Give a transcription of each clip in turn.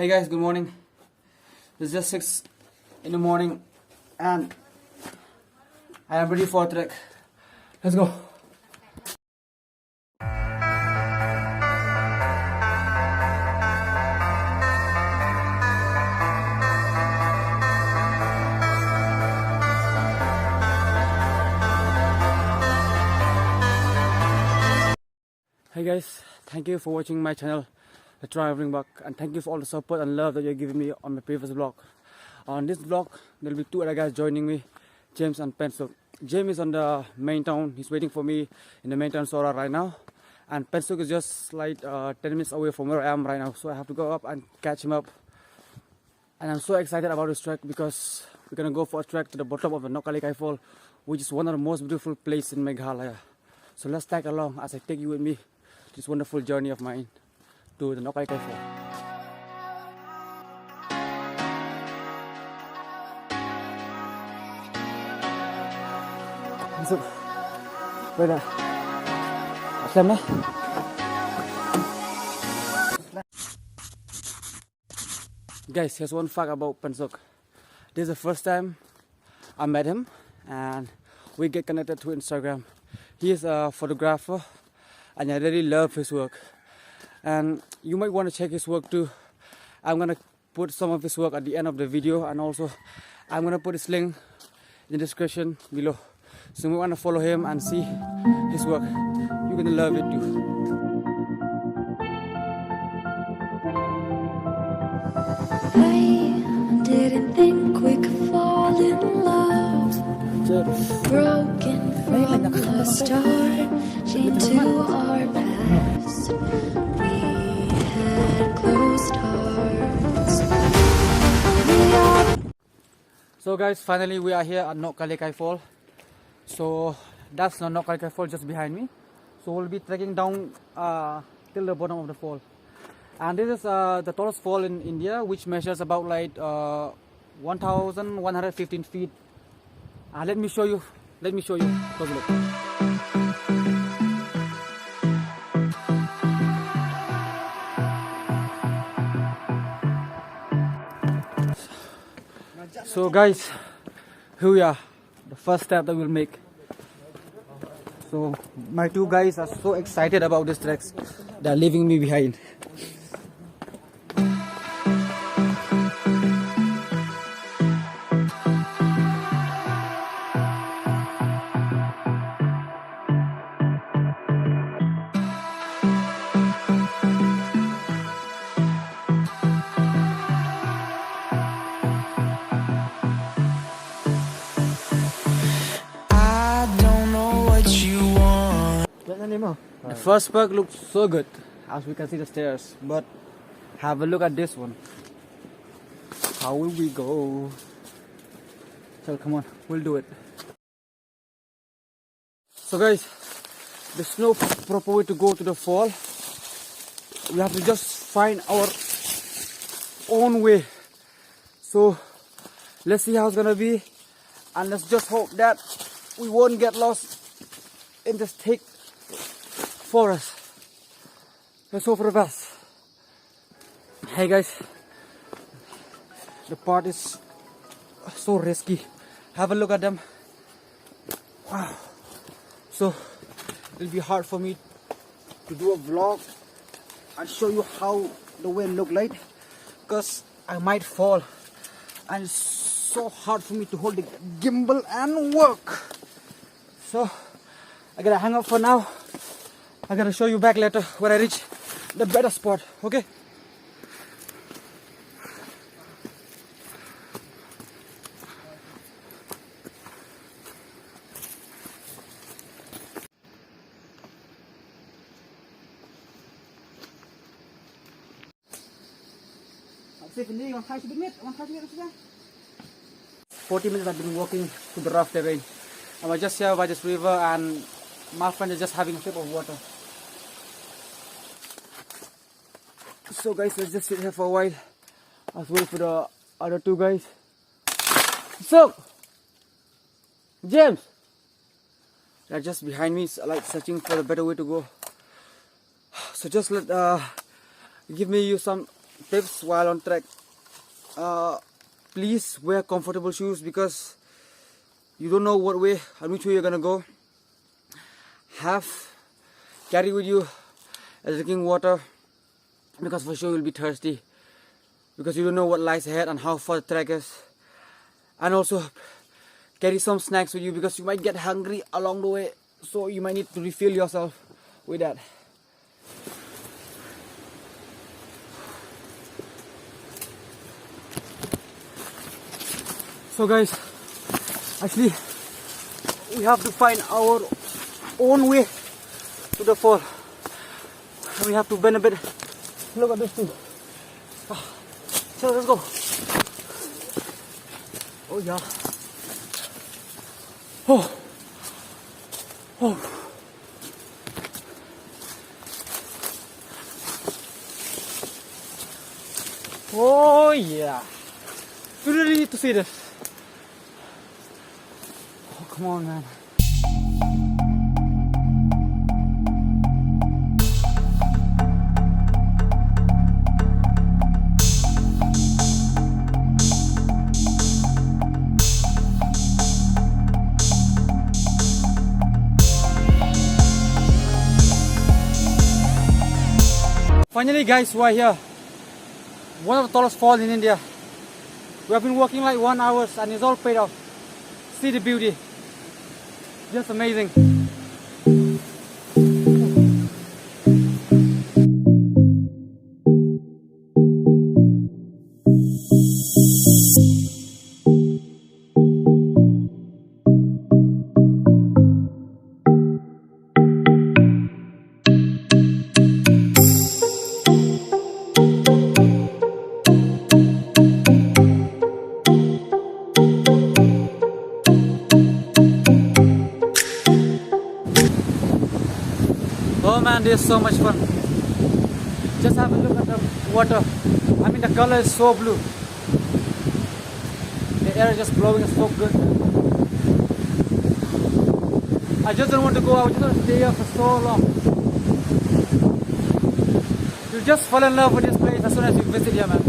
Hey guys, good morning. It's just 6 in the morning and I am ready for a trek. Let's go. Hey guys, thank you for watching my channel, The Traveling Bug, and thank you for all the support and love that you're giving me on my previous vlog. On this vlog, there will be two other guys joining me, James and Pensuk. James is on the main town. He's waiting for me in the main town Sora right now, and Pensuk is just like 10 minutes away from where I am right now, so I have to go up and catch him up. And I'm so excited about this trek because we're gonna go for a trek to the bottom of the Nohkalikai fall, which is one of the most beautiful places in Meghalaya. So let's tag along as I take you with me this wonderful journey of mine to the Nohkalikai fall. So, bây giờ xem đấy. Guys, here's one fact about Pensuk. This is the first time I met him and we get connected through Instagram. He is a photographer and I really love his work. And you might want to check his work too. I'm gonna put some of his work at the end of the video, and also I'm gonna put his link in the description below. So you want to follow him and see his work. You're gonna love it too. I didn't think we could fall in love. Broken from the start, chained to our past. We had closed hearts. So guys, finally we are here at Nohkalikai Fall. So that's the Nohkalikai Fall just behind me. So we'll be trekking down till the bottom of the fall. And this is the tallest fall in India, which measures about like 1,115 feet. Let me show you. Close look. So guys, here we are. The first step that we'll make. So my two guys are so excited about this trek. They're leaving me behind. The first perk looks so good, as we can see the stairs, but have a look at this one. How will we go? So come on, we'll do it. So guys, there's no proper way to go to the fall. We have to just find our own way. So let's see how it's gonna be, and let's just hope that we won't get lost in this thick forest. Let's hope for the best. Hey guys, the part is so risky. Have a look at them. Wow. So it'll be hard for me to do a vlog and show you how the way look like, because I might fall and it's so hard for me to hold the gimbal and work. So I gotta hang up for now. I gotta show you back later when I reach the better spot, okay? Say 40 minutes I've been walking through the rough terrain. I was just here by this river and my friend is just having a sip of water. So guys, let's just sit here for a while. I was waiting for the other two guys. So, James! They're just behind me, like searching for a better way to go. So just give me you some tips while on trek. Please wear comfortable shoes because you don't know what way and which way you're gonna go. Carry with you drinking water because for sure you'll be thirsty because you don't know what lies ahead and how far the trek is. And also carry some snacks with you because you might get hungry along the way, so you might need to refill yourself with that. So guys, actually we have to find our own way to the fall. We have to bend a bit. Look at this too. So let's go. Oh yeah. Oh. Oh. Oh yeah. You really need to see this. Oh, come on, man. Finally guys, we're here. One of the tallest falls in India. We have been walking like 1 hour and it's all paid off. See the beauty. Just amazing. Oh man, this is so much fun. Just have a look at the water. I mean, the color is so blue. The air is just blowing, it's so good. I just don't want to go. I just want to stay here for so long. You just fall in love with this place as soon as you visit here, man.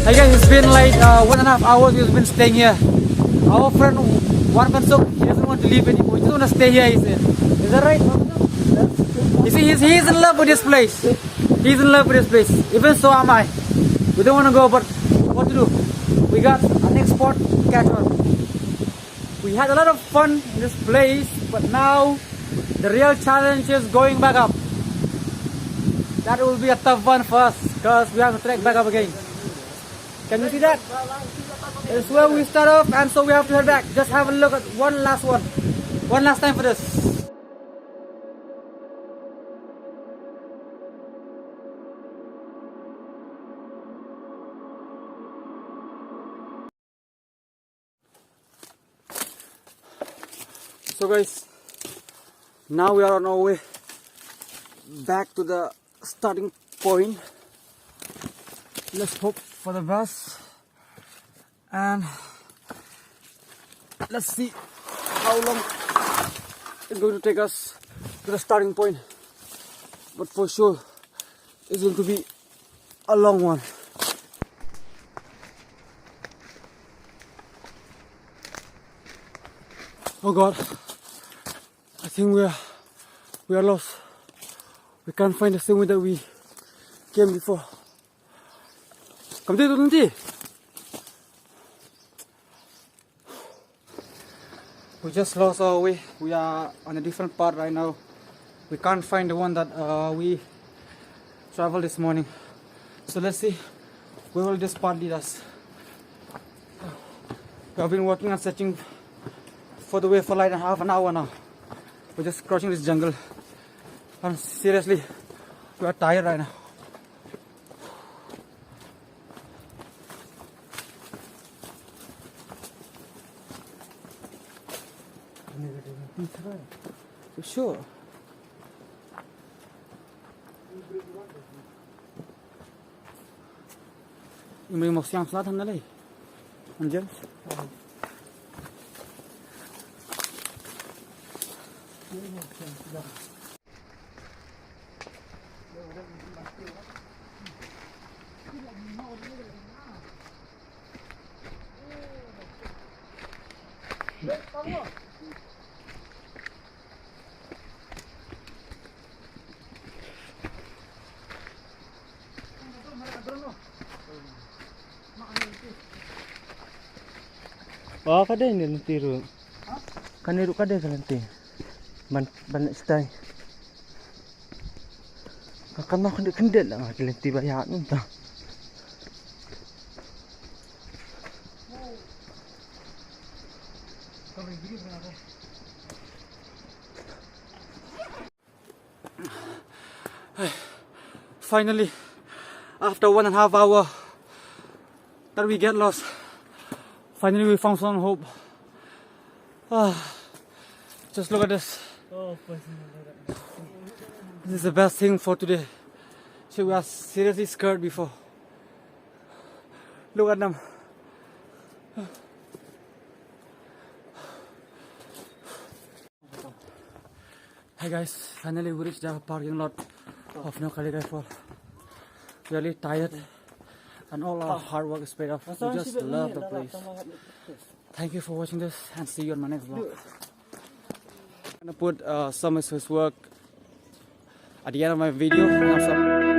Hey guys, it's been like 1.5 hours we've been staying here. Our friend one Mansuk, he doesn't want to leave anymore. He just want to stay here, he said. Is that right? You see, he's in love with this place. He's in love with this place. Even so am I. We don't want to go, but what to do? We got our next spot to catch on. We had a lot of fun in this place, but now the real challenge is going back up. That will be a tough one for us because we have to trek back up again. Can you see that? It's where we start off, and so we have to head back. Just have a look at one last time for this. So guys, now we are on our way back to the starting point. Let's hope for the best, and let's see how long it's going to take us to the starting point. But for sure, it's going to be a long one. Oh God, I think we are lost. We can't find the same way that we came before. Come there, nanti. We just lost our way. We are on a different path right now. We can't find the one that we traveled this morning. So let's see where will this path lead us. We have been working and searching for the way for like half an hour now. We're just crossing this jungle, and seriously, we are tired right now. For sure. Mình một xem sát thân đó đi. Anh James. Oh, kada ini nanti ru. Kan iru kada kan nanti. Ban stay. Akan mau kendel lah nanti bayar nanti. Finally, after 1.5 hours that we get lost, finally we found some hope. Just look at this. This is the best thing for today. So we are seriously scared before. Look at them. Hey guys, finally we reached the parking lot of Nohkalikai Fall. Really tired, and all our hard work is paid off. We just love the place. Thank you for watching this, and see you on my next vlog. I'm gonna put some of his work at the end of my video.